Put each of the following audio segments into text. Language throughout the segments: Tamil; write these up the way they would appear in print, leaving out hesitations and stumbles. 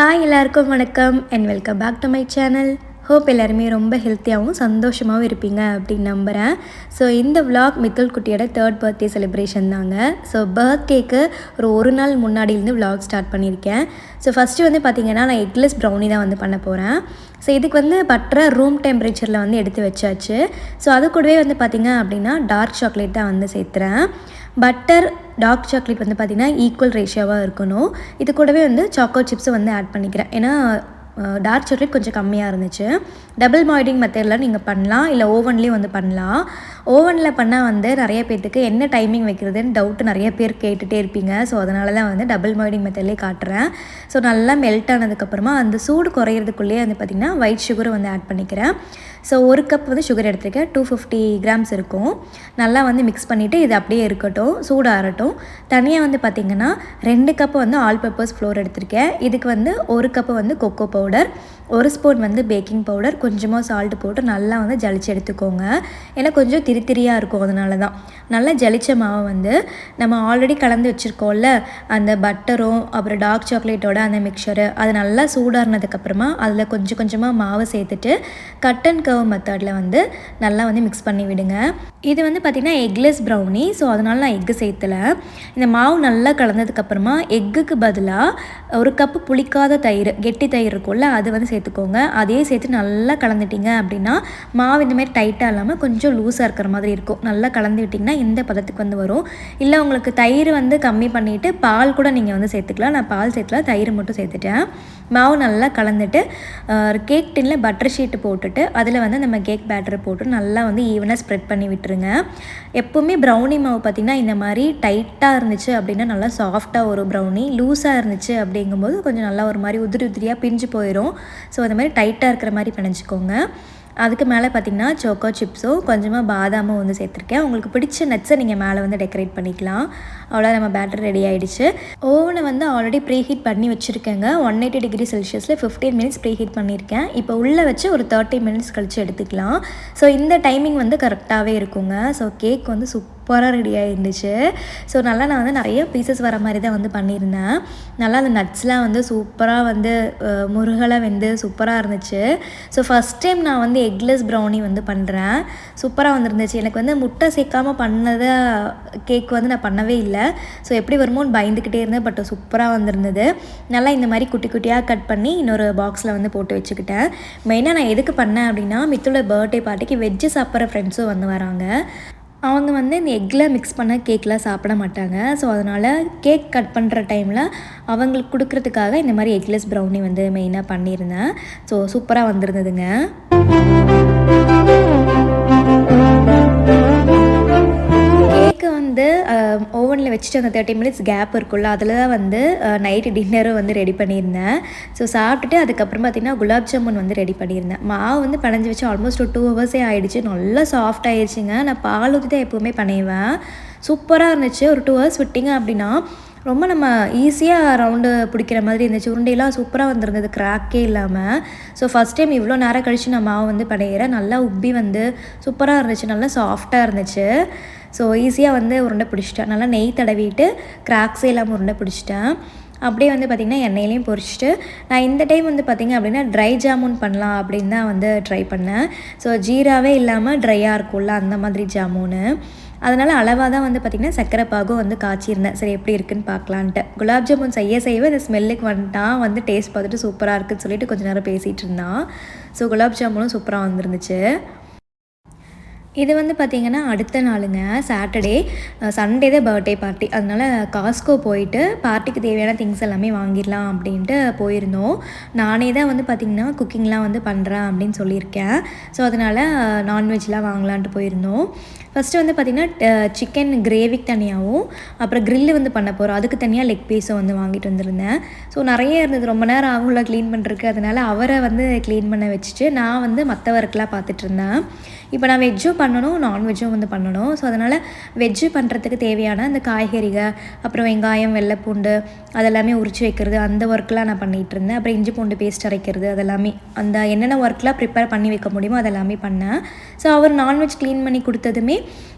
ஹாய் எல்லாருக்கும் வணக்கம் and welcome back to my channel. Hope எல்லாருமே ரொம்ப ஹெல்த்தியாகவும் சந்தோஷமாகவும் இருப்பீங்க அப்படின்னு நம்புகிறேன். ஸோ இந்த விலாக் மித்துல் குட்டியோட 3rd பர்த்டே செலிப்ரேஷன் தாங்க. ஸோ பர்த்டேக்கு ஒரு நாள் முன்னாடியிலேருந்து விலாக் ஸ்டார்ட் பண்ணியிருக்கேன். ஸோ ஃபஸ்ட்டு வந்து பார்த்திங்கன்னா நான் எக்லெஸ் ப்ரௌனி தான் வந்து பண்ண போகிறேன். ஸோ இதுக்கு வந்து பட்டரை ரூம் டெம்பரேச்சரில் வந்து எடுத்து வச்சாச்சு. ஸோ அது கூடவே வந்து பார்த்திங்க அப்படின்னா டார்க் சாக்லேட் தான் வந்து சேர்த்துறேன். பட்டர் டார்க் சாக்லேட் வந்து பார்த்திங்கன்னா ஈக்குவல் ரேஷியோவாக இருக்கணும். இது கூடவே வந்து சாக்கோ சிப்ஸை வந்து ஆட் பண்ணிக்கிறேன். ஏன்னா டார்க் சாக்லேட் கொஞ்சம் கம்மியாக இருந்துச்சு. டபுள் பாயிலிங் மெத்தடில் நீங்கள் பண்ணலாம், இல்லை ஓவன்லேயும் வந்து பண்ணலாம். ஓவனில் பண்ணால் வந்து நிறைய பேர்த்துக்கு என்ன டைமிங் வைக்கிறதுன்னு டவுட்டு நிறைய பேர் கேட்டுகிட்டே இருப்பீங்க. ஸோ அதனால தான் வந்து டபுள் பாயிலிங் மெத்தட்லேயே காட்டுறேன். ஸோ நல்லா மெல்ட் ஆனதுக்கப்புறமா அந்த சூடு குறையிறதுக்குள்ளேயே வந்து பார்த்திங்கன்னா ஒயிட் சுகரை வந்து ஆட் பண்ணிக்கிறேன். ஸோ ஒரு கப் வந்து சுகர் எடுத்துருக்கேன், 250 கிராம்ஸ் இருக்கும். நல்லா வந்து மிக்ஸ் பண்ணிவிட்டு இது அப்படியே இருக்கட்டும், சூடாகட்டும். தனியாக வந்து பார்த்திங்கன்னா 2 கப்பு வந்து ஆல் பர்பஸ் ஃப்ளோர் எடுத்திருக்கேன். இதுக்கு வந்து 1 கப்பு வந்து கொக்கோ பவுடர், 1 ஸ்பூன் வந்து பேக்கிங் பவுடர், கொஞ்சமாக சால்ட்டு போட்டு நல்லா வந்து ஜலிச்சு எடுத்துக்கோங்க. ஏன்னா கொஞ்சம் திரியாக இருக்கும், அதனால தான். நல்லா ஜலிச்ச மாவை வந்து நம்ம ஆல்ரெடி கலந்து வச்சுருக்கோம்ல, அந்த பட்டரும் அப்புறம் டார்க் சாக்லேட்டோட அந்த மிக்சரு, அது நல்லா சூடானதுக்கப்புறமா அதில் கொஞ்சம் கொஞ்சமாக மாவு சேர்த்துட்டு கட் அண்ட் கர்வ் மெத்தடில் வந்து நல்லா வந்து மிக்ஸ் பண்ணி விடுங்க. இது வந்து பார்த்திங்கன்னா எக்லெஸ் ப்ரௌனி. ஸோ அதனால் நான் எக்கு சேர்த்தலை. இந்த மாவு நல்லா கலந்ததுக்கப்புறமா எக்குக்கு பதிலாக 1 கப்பு புளிக்காத தயிர், கெட்டி தயிர் இருக்கும்ல, அது வந்து சேர்த்துக்கோங்க. அதையே சேர்த்து நல்லா கலந்துட்டிங்க அப்படின்னா மாவு இந்தமாதிரி டைட்டாக இல்லாமல் கொஞ்சம் லூஸாக இருக்கிற மாதிரி இருக்கும். நல்லா கலந்து விட்டிங்கன்னா இந்த பதத்துக்கு வந்து வரும். இல்லை உங்களுக்கு தயிர் வந்து கம்மி பண்ணிவிட்டு பால் கூட நீங்கள் வந்து சேர்த்துக்கலாம். நான் பால் சேர்த்துல, தயிர் மட்டும் சேர்த்துட்டேன். மாவு நல்லா கலந்துட்டு கேக் டின்னில் பட்டர் ஷீட்டு போட்டுட்டு அதில் வந்து நம்ம கேக் பேட்டரை போட்டு நல்லா வந்து ஈவனாக ஸ்ப்ரெட் பண்ணி விட்டுருங்க. எப்போவுமே ப்ரௌனி மாவு பார்த்திங்கன்னா இந்த மாதிரி டைட்டாக இருந்துச்சு அப்படின்னா நல்லா சாஃப்டாக ஒரு ப்ரௌனி, லூஸாக இருந்துச்சு அப்படிங்கும்போது கொஞ்சம் நல்லா ஒரு மாதிரி உதிரியாக பிஞ்சு போயிடும். ஸோ அந்த மாதிரி டைட்டாக இருக்கிற மாதிரி பிணைஞ்சிக்கோங்க. அதுக்கு மேலே பார்த்திங்கன்னா சோக்கோ சிப்ஸும் கொஞ்சமாக பாதாமும் வந்து சேர்த்துருக்கேன். உங்களுக்கு பிடிச்ச நட்ஸை நீங்கள் மேலே வந்து டெக்கரேட் பண்ணிக்கலாம். அவ்வளோ நம்ம பேட்டர் ரெடி ஆகிடுச்சு. ஓவனை வந்து ஆல்ரெடி ப்ரீஹீட் பண்ணி வச்சுருக்கேங்க. 180 டிகிரி செல்சியஸில் 15 மினிட்ஸ் ப்ரீஹீட் பண்ணியிருக்கேன். இப்போ உள்ளே வச்சு ஒரு 30 மினிட்ஸ் கழித்து எடுத்துக்கலாம். ஸோ இந்த டைமிங் வந்து கரெக்டாகவே இருக்குங்க. ஸோ கேக் வந்து சூப்பராக ரெடியாக இருந்துச்சு. ஸோ நல்லா நான் வந்து நிறைய பீசஸ் வர மாதிரி தான் வந்து பண்ணியிருந்தேன். நல்லா அந்த நட்ஸ்லாம் வந்து சூப்பராக வந்து முருகலாக வந்து சூப்பராக இருந்துச்சு. ஸோ ஃபஸ்ட் டைம் நான் வந்து எக்லெஸ் ப்ரௌனி வந்து பண்ணுறேன். சூப்பராக வந்துருந்துச்சு. எனக்கு வந்து முட்டை சேர்க்காமல் பண்ணதை கேக் வந்து நான் பண்ணவே இல்லை. ஸோ எப்படி வருமோன்னு பயந்துக்கிட்டே இருந்தேன். பட் சூப்பராக வந்திருந்தது. நல்லா இந்த மாதிரி குட்டி குட்டியாக கட் பண்ணி இன்னொரு பாக்ஸில் வந்து போட்டு வச்சுக்கிட்டேன். மெயினாக நான் எதுக்கு பண்ணேன் அப்படின்னா மித்தோட பர்த்டே பார்ட்டிக்கு வெஜ்ஜு சாப்பிட்ற ஃப்ரெண்ட்ஸும் வந்து வராங்க. அவங்க வந்து இந்த எக்கில் மிக்ஸ் பண்ண கேக்கெலாம் சாப்பிட மாட்டாங்க. ஸோ அதனால் கேக் கட் பண்ணுற டைமில் அவங்களுக்கு கொடுக்குறதுக்காக இந்த மாதிரி எக்லெஸ் ப்ரௌனி வந்து மெயினாக பண்ணியிருந்தேன். ஸோ சூப்பராக வந்திருந்ததுங்க. கேக்கு வந்து ஓவனில் வச்சுட்டு அந்த 30 மினிட்ஸ் கேப் இருக்குல்ல, அதில் தான் வந்து நைட்டு டின்னரும் வந்து ரெடி பண்ணியிருந்தேன். ஸோ சாப்பிட்டுட்டு அதுக்கப்புறம் பார்த்திங்கன்னா குலாப் ஜாமுன் வந்து ரெடி பண்ணியிருந்தேன். மாவு வந்து பிணைஞ்சி வச்சு ஆல்மோஸ்ட் ஒரு 2 ஹவர்ஸே ஆகிடுச்சு. நல்லா சாஃப்ட் ஆகிடுச்சிங்க. நான் பால் ஊற்றி தான் எப்போவுமே பண்ணிடுவேன். சூப்பராக இருந்துச்சு. ஒரு 2 ஹவர்ஸ் விட்டிங்க அப்படின்னா ரொம்ப நம்ம ஈஸியாக ரவுண்டு பிடிக்கிற மாதிரி இருந்துச்சு. உருண்டையெல்லாம் சூப்பராக வந்துருந்தது, கிராக்கே இல்லாமல். ஸோ ஃபஸ்ட் டைம் இவ்வளோ நேரம் கழித்து நான் மாவு வந்து படையிறேன். நல்லா உப்பி வந்து சூப்பராக இருந்துச்சு. நல்லா சாஃப்டாக இருந்துச்சு. ஸோ ஈஸியாக வந்து உருண்டை பிடிச்சிட்டேன். நல்லா நெய் தடவிட்டு கிராக்ஸே இல்லாமல் உருண்டை பிடிச்சிட்டேன். அப்படியே வந்து பார்த்திங்கன்னா எண்ணெயிலையும் பொரிச்சிட்டு நான் இந்த டைம் வந்து பார்த்திங்க அப்படின்னா ட்ரை ஜாமுன் பண்ணலாம் அப்படின்னு தான் வந்து ட்ரை பண்ணேன். ஸோ ஜீராவே இல்லாமல் ட்ரையாக இருக்கும்ல, அந்த மாதிரி ஜாமுன்னு. அதனால் அளவாக தான் வந்து பார்த்திங்கன்னா சர்க்கரை பாகும் வந்து காய்ச்சிருந்தேன். சரி எப்படி இருக்குன்னு பார்க்கலான்ட்டு. குலாப் ஜாமுன் செய்யவே அந்த ஸ்மெல்லுக்கு வந்துட்டான். வந்து டேஸ்ட் பார்த்துட்டு சூப்பராக இருக்குதுன்னு சொல்லிட்டு கொஞ்சம் நேரம் பேசிகிட்டு இருந்தான். ஸோ குலாப் ஜாமுனும் சூப்பராக வந்துருந்துச்சு. இது வந்து பார்த்திங்கன்னா அடுத்த நாளுங்க, சாட்டர்டே. சண்டே தான் பர்த்டே பார்ட்டி. அதனால் காஸ்கோ போயிட்டு பார்ட்டிக்கு தேவையான திங்ஸ் எல்லாமே வாங்கிடலாம் அப்படின்ட்டு போயிருந்தோம். நானே தான் வந்து பார்த்திங்கன்னா குக்கிங்லாம் வந்து பண்ணுறேன் அப்படின்னு சொல்லியிருக்கேன். ஸோ அதனால் நான்வெஜ்லாம் வாங்கலான்ட்டு போயிருந்தோம். ஃபஸ்ட்டு வந்து பார்த்திங்கன்னா சிக்கன் கிரேவிக்கு தனியாகவும் அப்புறம் க்ரில்லு வந்து பண்ண போகிறோம். அதுக்கு தனியாக லெக் பீஸும் வந்து வாங்கிட்டு வந்திருந்தேன். ஸோ நிறைய இருந்தது. ரொம்ப நேரம் ஆகும்ல க்ளீன் பண்ணுறதுக்கு. அதனால் அவரை வந்து க்ளீன் பண்ண வச்சுட்டு நான் வந்து மற்ற ஒர்க்கெலாம் பார்த்துட்ருந்தேன். இப்போ நான் வெஜ்ஜும் பண்ணணும், நான்வெஜ்ஜும் வந்து பண்ணணும். ஸோ அதனால் வெஜ்ஜு பண்ணுறதுக்கு தேவையான அந்த காய்கறிகள், அப்புறம் வெங்காயம், வெள்ளைப்பூண்டு அதெல்லாமே உரித்து வைக்கிறது, அந்த ஒர்க்கெலாம் நான் பண்ணிகிட்டு இருந்தேன். அப்புறம் இஞ்சி பூண்டு பேஸ்ட் அரைக்கிறது, அதெல்லாமே அந்த என்னென்ன ஒர்க்கெலாம் ப்ரிப்பேர் பண்ணி வைக்க முடியுமோ அதெல்லாமே பண்ணேன். ஸோ அவர் நான்வெஜ் க்ளீன் பண்ணி கொடுத்ததுமே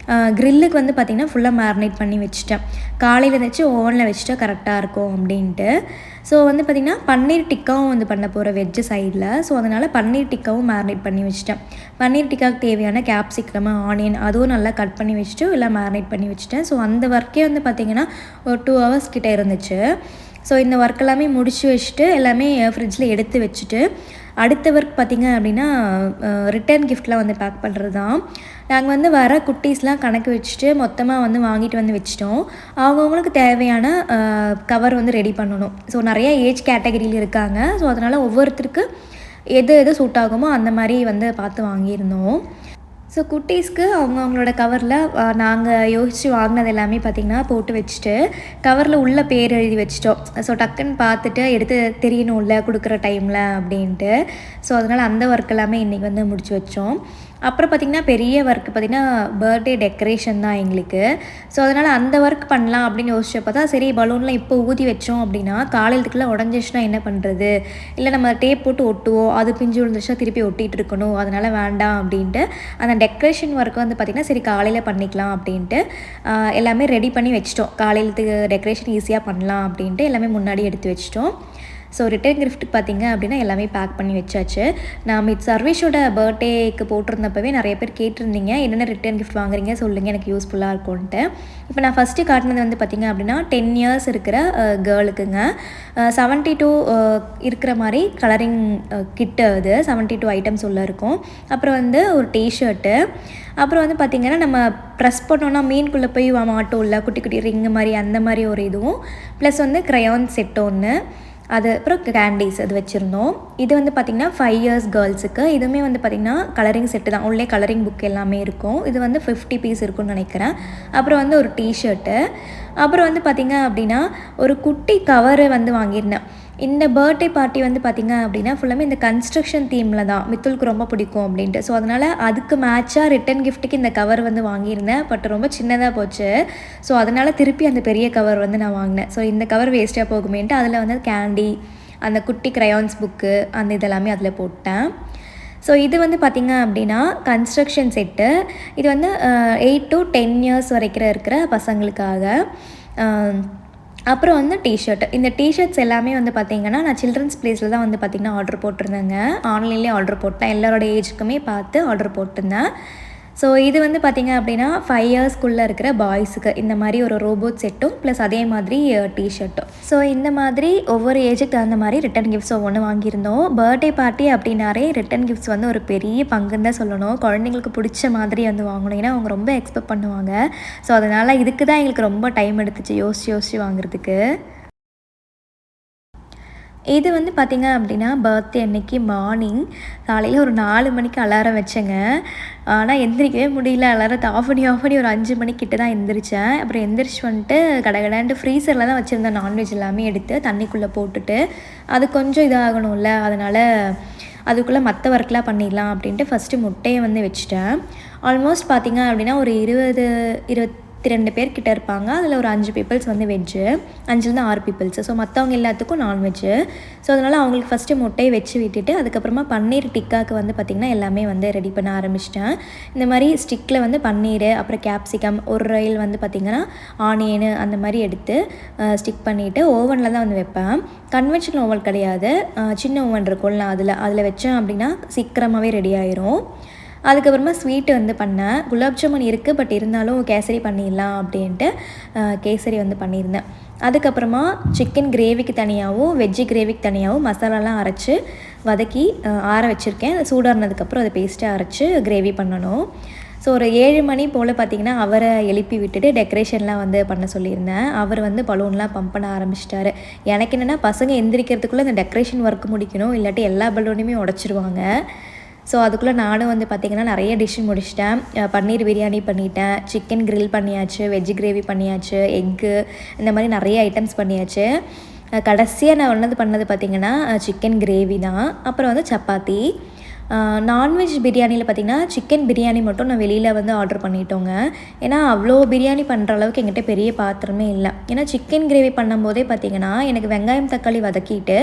க்ரில்லுக்கு வந்து பார்த்திங்கன்னா ஃபுல்லாக மேரினேட் பண்ணி வச்சுட்டேன். காலையில் ஏதாச்சும் ஓவனில் வச்சுட்டா கரெக்டாக இருக்கும் அப்படின்ட்டு. ஸோ வந்து பார்த்திங்கன்னா பன்னீர் டிக்காவும் வந்து பண்ண போகிறேன் வெஜ்ஜு சைடில். ஸோ அதனால் பன்னீர் டிக்காவும் மேரினேட் பண்ணி வச்சுட்டேன். பன்னீர் டிக்காவுக்கு தேவையான கேப்சிகம், ஆனியன் அதுவும் நல்லா கட் பண்ணி வச்சுட்டு எல்லாம் மேரினேட் பண்ணி வச்சுட்டேன். ஸோ அந்த ஒர்க்கே வந்து பார்த்திங்கன்னா ஒரு 2 hours கிட்டே இருந்துச்சு. ஸோ இந்த ஒர்க் எல்லாமே முடிச்சு வச்சுட்டு எல்லாமே ஃப்ரிட்ஜில் எடுத்து வச்சுட்டு அடுத்த ஒர்க் பார்த்திங்க அப்படின்னா ரிட்டர்ன் கிஃப்ட்லாம் வந்து பேக் பண்ணுறது தான். நாங்கள் வந்து வர குட்டீஸ்லாம் கணக்கு வச்சுட்டு மொத்தமாக வந்து வாங்கிட்டு வந்து வச்சிட்டோம். அவங்கவுங்களுக்கு தேவையான கவர் வந்து ரெடி பண்ணணும். ஸோ நிறைய ஏஜ் கேட்டகரியில் இருக்காங்க. ஸோ அதனால் ஒவ்வொருத்தருக்கு எது எது சூட் ஆகுமோ அந்த மாதிரி வந்து பார்த்து வாங்கியிருந்தோம். ஸோ குட்டீஸ்க்கு அவங்களோட கவரில் நாங்கள் யோசித்து வாங்கினது எல்லாமே பார்த்திங்கன்னா போட்டு வச்சுட்டு கவரில் உள்ள பேர் எழுதி வச்சிட்டோம். ஸோ டக்குன்னு பார்த்துட்டு எடுத்து தெரியணும்ல கொடுக்குற டைமில் அப்படின்ட்டு. ஸோ அதனால் அந்த ஒர்க் எல்லாமே இன்றைக்கி வந்து முடிச்சு வச்சோம். அப்புறம் பார்த்திங்கன்னா பெரிய ஒர்க் பார்த்திங்கன்னா பர்த்டே டெக்கரேஷன் தான் எங்களுக்கு. ஸோ அதனால் அந்த ஒர்க் பண்ணலாம் அப்படின்னு யோசிச்சப்போ தான் சரி பலூன்லாம் இப்போ ஊதி வச்சோம் அப்படின்னா காலையிலத்துக்குள்ளே உடஞ்சிச்சுன்னா என்ன பண்ணுறது, இல்லை நம்ம டேப் போட்டு ஒட்டுவோம், அது பிஞ்சு விழுந்துச்சுன்னா திருப்பி ஒட்டிகிட்டு இருக்கணும், அதனால் வேண்டாம் அப்படின்ட்டு அந்த டெக்கரேஷன் ஒர்க் வந்து பார்த்திங்கன்னா சரி காலையில் பண்ணிக்கலாம் அப்படின்ட்டு எல்லாமே ரெடி பண்ணி வச்சிட்டோம். காலையிலத்துக்கு டெக்கரேஷன் ஈஸியாக பண்ணலாம் அப்படின்ட்டு எல்லாமே முன்னாடி எடுத்து வச்சிட்டோம். ஸோ ரிட்டர்ன் கிஃப்ட்டுக்கு பார்த்திங்க அப்படின்னா எல்லாமே பேக் பண்ணி வச்சாச்சு. நான் சர்வேஷோட பர்த்டேக்கு போட்டிருந்தப்பவே நிறைய பேர் கேட்டிருந்தீங்க என்னென்ன ரிட்டர்ன் கிஃப்ட் வாங்குறீங்க சொல்லுங்கள், எனக்கு யூஸ்ஃபுல்லாக இருக்கும்ன்ட்டு. இப்போ நான் ஃபஸ்ட்டு காட்டினது வந்து பார்த்திங்க அப்படின்னா 10 years இருக்கிற கேர்ளுக்குங்க 72 இருக்கிற மாதிரி கலரிங் கிட்டு. அது 72 ஐட்டம்ஸ் உள்ளே இருக்கும். அப்புறம் வந்து ஒரு டிஷர்ட்டு, அப்புறம் வந்து பார்த்திங்கன்னா நம்ம ப்ரெஸ் பண்ணோன்னா மீனுக்குள்ளே போய் மாட்டோம்ல குட்டி குட்டி ரிங்கு மாதிரி, அந்த மாதிரி ஒரு இதுவும் ப்ளஸ் வந்து க்ரையான் செட் ஒன்று, அது அப்புறம் கேண்டீஸ் அது வச்சுருந்தோம். இது வந்து பார்த்திங்கன்னா 5 years கேர்ள்ஸுக்கு. இதுவுமே வந்து பார்த்திங்கன்னா கலரிங் செட்டு தான், உள்ளே கலரிங் புக் எல்லாமே இருக்கும். இது வந்து 50 பீஸ் இருக்குன்னு நினைக்கிறேன். அப்புறம் வந்து ஒரு டிஷர்ட்டு, அப்புறம் வந்து பார்த்திங்க அப்படின்னா ஒரு குட்டி கவரு வந்து வாங்கியிருந்தேன். இந்த பர்த்டே பார்ட்டி வந்து பார்த்திங்க அப்படின்னா ஃபுல்லாமே இந்த கன்ஸ்ட்ரக்ஷன் தீமில் தான் மித்துலுக்கு ரொம்ப பிடிக்கும் அப்படின்ட்டு. ஸோ அதனால் அதுக்கு மேட்சாக ரிட்டன் கிஃப்ட்டுக்கு இந்த கவர் வந்து வாங்கியிருந்தேன். பட் ரொம்ப சின்னதாக போச்சு. ஸோ அதனால் திருப்பி அந்த பெரிய கவர் வந்து நான் வாங்கினேன். ஸோ இந்த கவர் வேஸ்ட்டாக போகுமேன்ட்டு அதில் வந்து கேண்டி, அந்த குட்டி க்ரையான்ஸ் புக்கு, அந்த இதெல்லாமே அதில் போட்டேன். ஸோ இது வந்து பார்த்திங்க அப்படின்னா கன்ஸ்ட்ரக்ஷன் செட்டு. இது வந்து 8 to 10 years வரைக்கும் இருக்கிற பசங்களுக்காக. அப்புறம் வந்து டிஷர்ட். இந்த டிஷர்ட்ஸ் எல்லாமே வந்து பார்த்திங்கன்னா நான் சில்ட்ரன்ஸ் ப்ளேஸில் தான் வந்து பார்த்திங்கன்னா ஆர்டர் போட்டிருந்தேங்க. ஆன்லைன்லேயே ஆர்டர் போட்டேன். எல்லாரோட ஏஜுக்குமே பார்த்து ஆர்டர் போட்டிருந்தேன். ஸோ இது வந்து பார்த்திங்க அப்படின்னா 5 yearsக்குள்ளே இருக்கிற பாய்ஸுக்கு இந்த மாதிரி ஒரு ரோபோட் செட்டும் ப்ளஸ் அதே மாதிரி டிஷர்ட்டும். ஸோ இந்த மாதிரி ஒவ்வொரு ஏஜுக்கு தகுந்த மாதிரி ரிட்டன் கிஃப்ட்ஸ் ஒவ்வொன்று வாங்கியிருந்தோம். பர்த்டே பார்ட்டி அப்படின்னாரே ரிட்டன் கிஃப்ட்ஸ் வந்து ஒரு பெரிய பங்குன்னு தான் சொல்லணும். குழந்தைங்களுக்கு பிடிச்ச மாதிரி வந்து வாங்கணும். ஏன்னா அவங்க ரொம்ப எக்ஸ்பெக்ட் பண்ணுவாங்க. ஸோ அதனால் இதுக்கு தான் எங்களுக்கு ரொம்ப டைம் எடுத்துச்சு யோசிச்சு வாங்குறதுக்கு. இது வந்து பார்த்திங்க அப்படின்னா பர்த்டே அன்னைக்கு மார்னிங் காலையில் ஒரு 4 மணிக்கு அலாரம் வச்சேங்க. ஆனால் எந்திரிக்கவே முடியல. அலாரத்தை ஆஃப் பண்ணி ஒரு 5 மணிக்கிட்ட தான் எந்திரிச்சேன். அப்புறம் எந்திரிச்சு வந்துட்டு கடகடான்ட்டு ஃப்ரீசரில் தான் வச்சுருந்தேன் நான்வெஜ் எல்லாமே எடுத்து தண்ணிக்குள்ளே போட்டுட்டு அது கொஞ்சம் இதாகணும்ல, அதனால் அதுக்குள்ளே மற்ற ஒர்க்லாம் பண்ணிடலாம் அப்படின்ட்டு ஃபஸ்ட்டு முட்டையை வந்து வச்சுட்டேன். ஆல்மோஸ்ட் பார்த்திங்க அப்படின்னா ஒரு 22 பேர்கிட்ட இருப்பாங்க. அதில் ஒரு 5 பீப்புள்ஸ் வந்து வெஜ்ஜு, 5லேருந்து 6 பீப்புள்ஸு. ஸோ மற்றவங்க எல்லாத்துக்கும் நான்வெஜ்ஜு. ஸோ அதனால் அவங்களுக்கு ஃபஸ்ட்டு முட்டையை வச்சு விட்டுட்டு அதுக்கப்புறமா பன்னீர் டிக்காவுக்கு வந்து பார்த்திங்கன்னா எல்லாமே வந்து ரெடி பண்ண ஆரம்பிச்சிட்டேன். இந்த மாதிரி ஸ்டிக்கில் வந்து பன்னீர், அப்புறம் கேப்சிகம், ஒரு ரயில் வந்து பார்த்திங்கன்னா ஆனியனு அந்த மாதிரி எடுத்து ஸ்டிக் பண்ணிவிட்டு ஓவனில் தான் வந்து வைப்பேன். கன்வென்ஷனல் ஓவன் கிடையாது, சின்ன ஓவன் இருக்கும்ல, அதில் வச்சேன் அப்படின்னா சீக்கிரமாகவே ரெடி ஆயிரும். அதுக்கப்புறமா ஸ்வீட்டு வந்து பண்ணேன். குலாப் ஜாமுன் இருக்குது, பட் இருந்தாலும் கேசரி பண்ணிடலாம் அப்படின்ட்டு கேசரி வந்து பண்ணியிருந்தேன். அதுக்கப்புறமா சிக்கன் கிரேவிக்கு தனியாகவும் வெஜ்ஜு கிரேவிக்கு தனியாகவும் மசாலாலாம் அரைச்சி வதக்கி ஆற வச்சுருக்கேன். சூடானதுக்கப்புறம் அதை பேஸ்ட்டாக அரைச்சி கிரேவி பண்ணணும். ஸோ ஒரு 7 மணி போல் பார்த்திங்கன்னா அவரை எழுப்பி விட்டுட்டு டெக்கரேஷன்லாம் வந்து பண்ண சொல்லியிருந்தேன். அவர் வந்து பலூன்லாம் பம்ப் பண்ண ஆரம்பிச்சிட்டாரு. எனக்கு என்னென்னா பசங்க எந்திரிக்கிறதுக்குள்ளே இந்த டெக்கரேஷன் ஒர்க் முடிக்கணும், இல்லாட்டி எல்லா பலூனையுமே உடச்சிருவாங்க. ஸோ அதுக்குள்ளே நானும் வந்து பார்த்திங்கன்னா நிறைய டிஷ்ஷு முடிச்சிட்டேன். பன்னீர் பிரியாணி பண்ணிட்டேன், சிக்கன் கிரில் பண்ணியாச்சு, வெஜ்ஜு கிரேவி பண்ணியாச்சு, எக்கு, இந்த மாதிரி நிறைய ஐட்டம்ஸ் பண்ணியாச்சு. கடைசியாக நான் பண்ணது பார்த்திங்கன்னா சிக்கன் கிரேவி தான். அப்புறம் வந்து சப்பாத்தி. நான்வெஜ் பிரியாணியில் பார்த்திங்கன்னா சிக்கன் பிரியாணி மட்டும் நான் வெளியில் வந்து ஆர்டர் பண்ணிட்டோங்க. ஏன்னா அவ்வளோ பிரியாணி பண்ணுற அளவுக்கு என்கிட்ட பெரிய பாத்திரமே இல்லை. ஏன்னா சிக்கன் கிரேவி பண்ணும்போதே பார்த்திங்கன்னா எனக்கு வெங்காயம் தக்காளி வதக்கிட்டு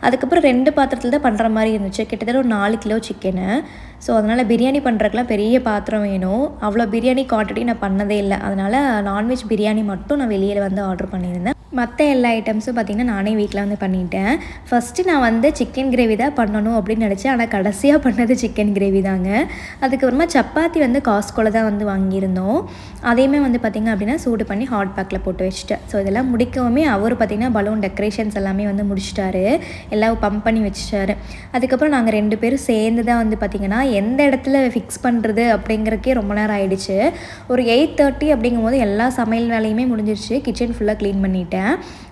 அதுக்கப்புறம் 2 பாத்திரத்தில் தான் பண்ணுற மாதிரி இருந்துச்சு. கிட்டத்தட்ட ஒரு 4 கிலோ சிக்கனு. ஸோ அதனால் பிரியாணி பண்ணுறதுக்குலாம் பெரிய பாத்திரம் வேணும். அவ்வளோ பிரியாணி குவான்டிட்டி நான் பண்ணதே இல்லை. அதனால் நான்வெஜ் பிரியாணி மட்டும் நான் வெளியில் வந்து ஆர்டர் பண்ணியிருந்தேன். மற்ற எல்லா ஐட்டம்ஸும் பார்த்திங்கன்னா நானே வீட்டில் வந்து பண்ணிட்டேன். ஃபஸ்ட்டு நான் வந்து சிக்கன் கிரேவி தான் பண்ணணும் அப்படின்னு நினச்சேன். ஆனால் கடைசியாக பண்ணது சிக்கன் கிரேவி தாங்க. அதுக்கப்புறமா சப்பாத்தி வந்து காஸ்கோவில் தான் வந்து வாங்கியிருந்தோம். அதையுமே வந்து பார்த்திங்க அப்படின்னா சூடு பண்ணி ஹாட் பேக்கில் போட்டு வச்சுட்டேன். ஸோ இதெல்லாம் முடிக்கவுமே அவர் பார்த்திங்கன்னா பலூன் டெக்கரேஷன்ஸ் எல்லாமே வந்து முடிச்சிட்டாரு. எல்லாம் பம்ப் பண்ணி வச்சுட்டாரு. அதுக்கப்புறம் நாங்கள் 2 பேரும் சேர்ந்து தான் வந்து பார்த்திங்கன்னா எந்த இடத்துல ஃபிக்ஸ் பண்ணுறது அப்படிங்கிறக்கே ரொம்ப நேரம் ஆகிடுச்சு. ஒரு 8:30 அப்படிங்கும்போது எல்லா சமையல் வேலையுமே முடிஞ்சிருச்சு. கிச்சன் ஃபுல்லாக க்ளீன் பண்ணிட்டேன்.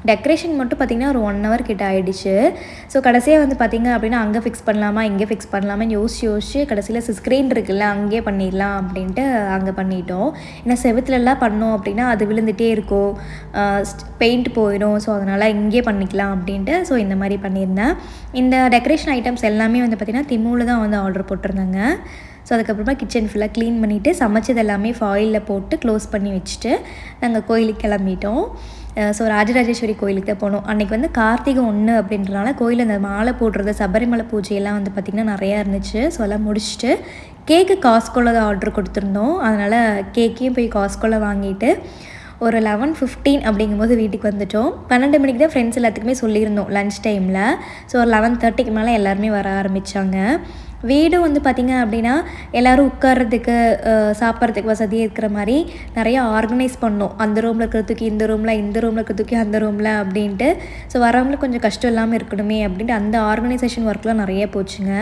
டெக்கரேஷன் மட்டும் பார்த்திங்கன்னா ஒரு 1 hour கிட்ட ஆகிடுச்சு. ஸோ கடைசியாக வந்து பார்த்திங்க அப்படின்னா அங்கே ஃபிக்ஸ் பண்ணலாமா இங்கே ஃபிக்ஸ் பண்ணலாமான்னு யோசிச்சு கடைசியில் ஸ்க்ரீன் இருக்குல்ல அங்கேயே பண்ணிடலாம் அப்படின்ட்டு அங்கே பண்ணிட்டோம். ஏன்னா செவுத்துலலாம் பண்ணோம் அப்படின்னா அது விழுந்துகிட்டே இருக்கும், பெயிண்ட் போயிடும். ஸோ அதனால் இங்கே பண்ணிக்கலாம் அப்படின்ட்டு ஸோ இந்த மாதிரி பண்ணியிருந்தேன். இந்த டெக்கரேஷன் ஐட்டம்ஸ் எல்லாமே வந்து பார்த்திங்கன்னா திமுவில் தான் வந்து ஆர்டர் போட்டிருந்தாங்க. ஸோ அதுக்கப்புறமா கிச்சன் ஃபுல்லாக க்ளீன் பண்ணிவிட்டு சமைச்சது எல்லாமே ஃபாயிலில் போட்டு க்ளோஸ் பண்ணி வச்சுட்டு நாங்கள் கோயிலுக்கு கிளம்பிட்டோம். ஸோ ராஜராஜேஸ்வரி கோயிலுக்கு தான் போனோம். அன்றைக்கி வந்து கார்த்திகை 1 அப்படின்றனால கோயிலில் அந்த மாலை போடுறது சபரிமலை பூஜையெல்லாம் வந்து பார்த்திங்கன்னா நிறையா இருந்துச்சு. ஸோ எல்லாம் முடிச்சுட்டு கேக்கு காஸ்கோவில் தான் ஆர்டர் கொடுத்துருந்தோம். அதனால் கேக்கையும் போய் காஸ்கோவில் வாங்கிட்டு ஒரு 11:15 அப்படிங்கும்போது வீட்டுக்கு வந்துட்டோம். 12 மணிக்கு தான் ஃப்ரெண்ட்ஸ் எல்லாத்துக்குமே சொல்லியிருந்தோம் லன்ச் டைமில். ஸோ ஒரு 11:30க்கு மேலே எல்லாருமே வர ஆரம்பித்தாங்க. வீடும் வந்து பார்த்திங்க அப்படின்னா எல்லோரும் உட்கார்றதுக்கு சாப்பிட்றதுக்கு வசதியாக இருக்கிற மாதிரி நிறையா ஆர்கனைஸ் பண்ணோம். அந்த ரூமில் இருக்கிறதுக்கு இந்த ரூமில், இந்த ரூமில் இருக்கிறதுக்கு அந்த ரூமில் அப்படின்ட்டு. ஸோ வரவங்களுக்கு கொஞ்சம் கஷ்டம் இல்லாமல் இருக்கணுமே அப்படின்ட்டு அந்த ஆர்கனைசேஷன் ஒர்க்லாம் நிறைய போச்சுங்க.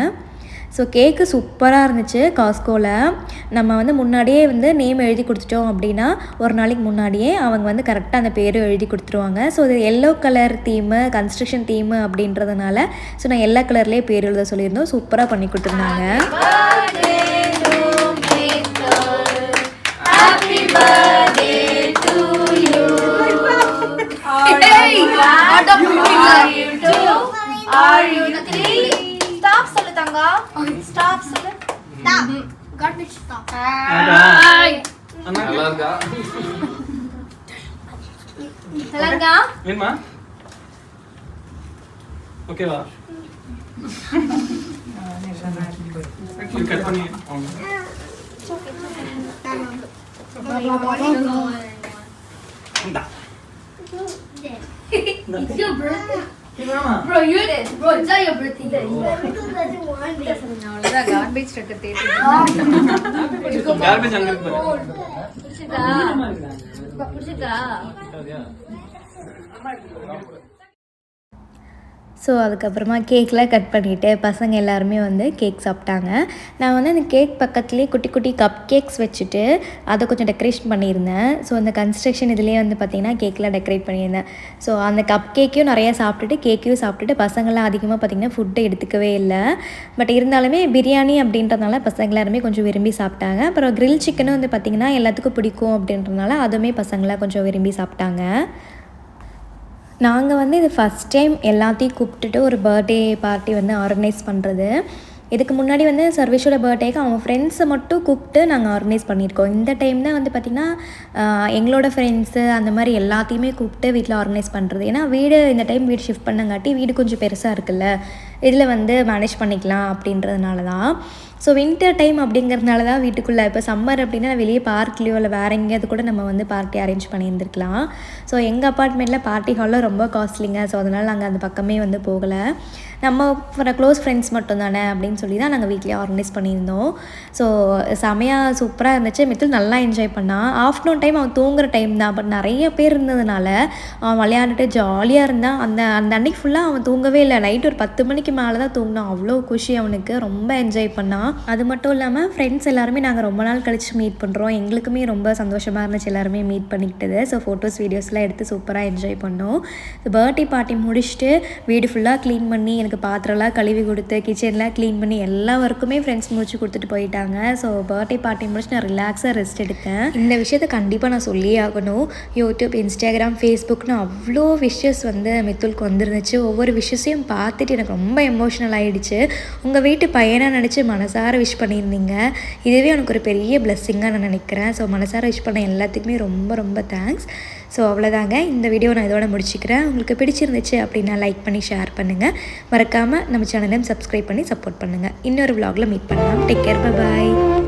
ஸோ கேக்கு சூப்பராக இருந்துச்சு. காஸ்கோவில் நம்ம வந்து முன்னாடியே வந்து நேம் எழுதி கொடுத்துட்டோம் அப்படின்னா ஒரு நாளைக்கு முன்னாடியே அவங்க வந்து கரெக்டாக அந்த பேரும் எழுதி கொடுத்துருவாங்க. ஸோ அது yellow colour theme, construction theme அப்படின்றதுனால ஸோ நான் எல்லா கலர்லேயே பேர் எழுத சொல்லியிருந்தோம். சூப்பராக பண்ணி கொடுத்துருந்தாங்க. Stop சொல்லு தங்கா. Stop சொல்லு. Stop. Got me stop. நல்லா இருக்கா? நல்லா இருக்கா? ஏன்மா? ஓகேவா? கட் பண்ணி It's your birthday. Bro, you did. Bro, it's not your birthday. அவ்வளவுதான் garbage truck தேடி. garbage அங்க இருக்கு பாரு. புடிச்சதா? ஸோ அதுக்கப்புறமா கேக்லாம் கட் பண்ணிவிட்டு பசங்க எல்லாருமே வந்து கேக் சாப்பிட்டாங்க. நான் வந்து அந்த கேக் பக்கத்துலேயே குட்டி குட்டி கப் கேக்ஸ் வச்சுட்டு அதை கொஞ்சம் டெக்கரேஷன் பண்ணியிருந்தேன். ஸோ அந்த கன்ஸ்ட்ரக்ஷன் இதுலேயே வந்து பார்த்திங்கன்னா கேக்லாம் டெக்கரேட் பண்ணியிருந்தேன். ஸோ அந்த கப் கேக்கையும் நிறையா சாப்பிட்டுட்டு கேக்கையும் சாப்பிட்டுட்டு பசங்களாம் அதிகமாக பார்த்திங்கன்னா ஃபுட்டை எடுத்துக்கவே இல்லை. பட் இருந்தாலுமே பிரியாணி அப்படின்றதுனால பசங்க எல்லாருமே கொஞ்சம் விரும்பி சாப்பிட்டாங்க. அப்புறம் கிரில் சிக்கனும் வந்து பார்த்திங்கன்னா எல்லாத்துக்கும் பிடிக்கும் அப்படின்றதுனால அதுவுமே பசங்களாம் கொஞ்சம் விரும்பி சாப்பிட்டாங்க. நாங்கள் வந்து இது ஃபஸ்ட் டைம் எல்லாத்தையும் கூப்பிட்டுட்டு ஒரு பர்த்டே பார்ட்டி வந்து ஆர்கனைஸ் பண்ணுறது. இதுக்கு முன்னாடி வந்து சர்வேஷோட பர்த்டேக்கு அவங்க ஃப்ரெண்ட்ஸை மட்டும் கூப்பிட்டு நாங்கள் ஆர்கனைஸ் பண்ணியிருக்கோம். இந்த டைம் தான் வந்து பார்த்திங்கன்னா எங்களோட ஃப்ரெண்ட்ஸு அந்த மாதிரி எல்லாத்தையுமே கூப்பிட்டு வீட்டில் ஆர்கனைஸ் பண்ணுறது. ஏன்னா இந்த டைம் வீடு ஷிஃப்ட் பண்ணங்காட்டி வீடு கொஞ்சம் பெருசாக இருக்குல்ல, இதில் வந்து மேனேஜ் பண்ணிக்கலாம் அப்படின்றதுனால தான். ஸோ வின்டர் டைம் அப்படிங்கிறதுனால தான் வீட்டுக்குள்ளே. இப்போ சம்மர் அப்படின்னா வெளியே பார்க்லேயோ இல்லை வேறு எங்கேயாவது கூட நம்ம வந்து பார்ட்டி அரேஞ்ச் பண்ணியிருந்துருக்கலாம். ஸோ எங்கள் அப்பார்ட்மெண்ட்டில் பார்ட்டி ஹாலில் ரொம்ப காஸ்ட்லிங்க. ஸோ அதனால் நாங்கள் அந்த பக்கமே வந்து போகலை. நம்ம க்ளோஸ் ஃப்ரெண்ட்ஸ் மட்டும் தானே அப்படின்னு சொல்லி தான் நாங்கள் வீட்லேயே ஆர்கனைஸ் பண்ணியிருந்தோம். ஸோ செமையாக சூப்பராக இருந்துச்சு. மித்துல் நல்லா என்ஜாய் பண்ணான். ஆஃப்டர்நூன் டைம் அவன் தூங்குகிற டைம் தான். பட் நிறைய பேர் இருந்ததுனால அவன் விளையாண்டுட்டு ஜாலியாக இருந்தான். அந்த அன்னைக்கு ஃபுல்லாக அவன் தூங்கவே இல்லை. நைட்டு ஒரு 10 மணிக்கு மேலே தான் தூங்கினான். அவ்வளோ குஷி அவனுக்கு, ரொம்ப என்ஜாய் பண்ணான். அது மட்டும் இல்லாமல் ஃப்ரெண்ட்ஸ் எல்லாருமே நாங்கள் ரொம்ப நாள் கழித்து மீட் பண்ணுறோம். எங்களுக்குமே ரொம்ப சந்தோஷமாக இருந்துச்சு எல்லாருமே மீட் பண்ணிக்கிட்டது. ஸோ ஃபோட்டோஸ் வீடியோஸ்லாம் எடுத்து சூப்பராக என்ஜாய் பண்ணோம். ஸோ பர்த்டே பார்ட்டி முடிச்சுட்டு வீடு ஃபுல்லாக க்ளீன் பண்ணி எனக்கு பாத்திரம்லாம் கழுவி கொடுத்து கிச்சன்லாம் க்ளீன் பண்ணி எல்லா ஒர்க்குமே ஃப்ரெண்ட்ஸ் முடிச்சு கொடுத்துட்டு போயிட்டாங்க. ஸோ பர்த்டே பார்ட்டி முடிச்சு நான் ரிலாக்ஸாக ரெஸ்ட் எடுத்தேன். இந்த விஷயத்தை கண்டிப்பாக நான் சொல்லியே ஆகணும். யூடியூப், இன்ஸ்டாகிராம், ஃபேஸ்புக்னு அவ்வளோ விஷஸ் வந்து மித்துலுக்கு வந்துருந்துச்சு. ஒவ்வொரு விஷயத்தையும் பார்த்துட்டு எனக்கு ரொம்ப ரொம்ப எமோஷ்னல் ஆகிடுச்சு. உங்கள் வீட்டு பையனாக நினச்சி மனசார விஷ் பண்ணியிருந்தீங்க. இதுவே எனக்கு ஒரு பெரிய பிளெஸ்ஸிங்காக நான் நினைக்கிறேன். ஸோ மனசார விஷ் பண்ண எல்லாத்துக்குமே ரொம்ப ரொம்ப தேங்க்ஸ். ஸோ அவ்வளோதாங்க, இந்த வீடியோ நான் இதோட முடிச்சுக்கிறேன். உங்களுக்கு பிடிச்சிருந்துச்சு அப்படின்னா லைக் பண்ணி ஷேர் பண்ணுங்கள். மறக்காமல் நம்ம சேனலையும் சப்ஸ்கிரைப் பண்ணி சப்போர்ட் பண்ணுங்கள். இன்னொரு vlogல மீட் பண்ணலாம். Take care, bye bye.